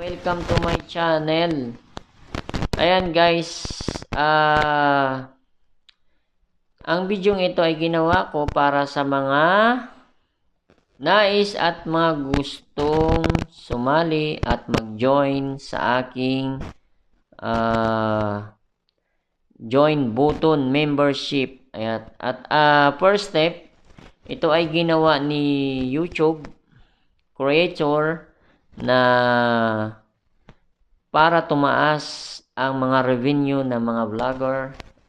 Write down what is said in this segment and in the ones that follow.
welcome to my channel. Ayan guys, ang video ito ay ginawa ko para sa mga nais at mga gustong sumali at mag-join sa aking join button membership. Ayan. At first step, ito ay ginawa ni YouTube creator na para tumaas ang mga revenue ng mga vlogger,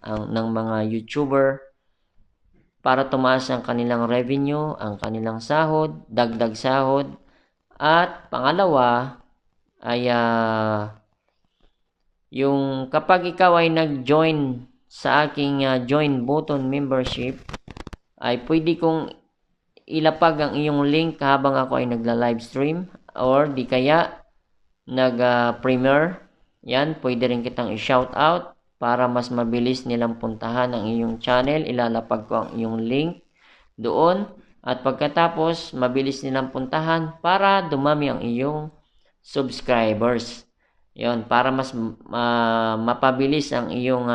ng mga YouTuber, para tumaas ang kanilang revenue, ang kanilang sahod, dagdag sahod. At pangalawa ay yung kapag ikaw ay nag-join sa aking join button membership, ay pwede kong ilapag ang iyong link habang ako ay nagla-live stream, or di kaya nag-premiere. Yan, pwede rin kitang i-shout out para mas mabilis nilang puntahan ang iyong channel. Ilalapag ko ang iyong link doon, at pagkatapos mabilis nilang puntahan para dumami ang iyong subscribers. Yon, para mas mapabilis ang iyong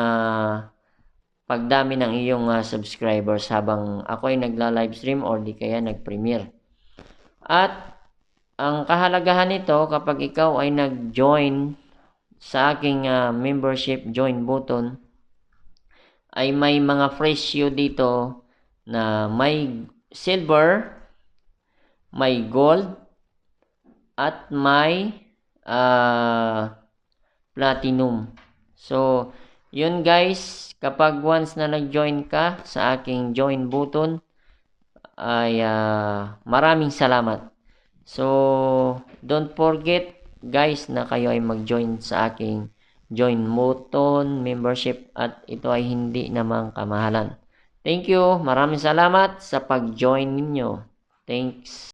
pagdami ng iyong subscribers habang ako ay nagla-live stream or di kaya nag-premiere. At ang kahalagahan nito, kapag ikaw ay nag-join sa aking membership join button, ay may mga presyo dito na may silver, may gold, at may platinum. So, yun guys, kapag once na nag-join ka sa aking join button, ay maraming salamat. So, don't forget guys na kayo ay mag-join sa aking join button membership, at ito ay hindi namang kamahalan. Thank you. Maraming salamat sa pag-join ninyo. Thanks.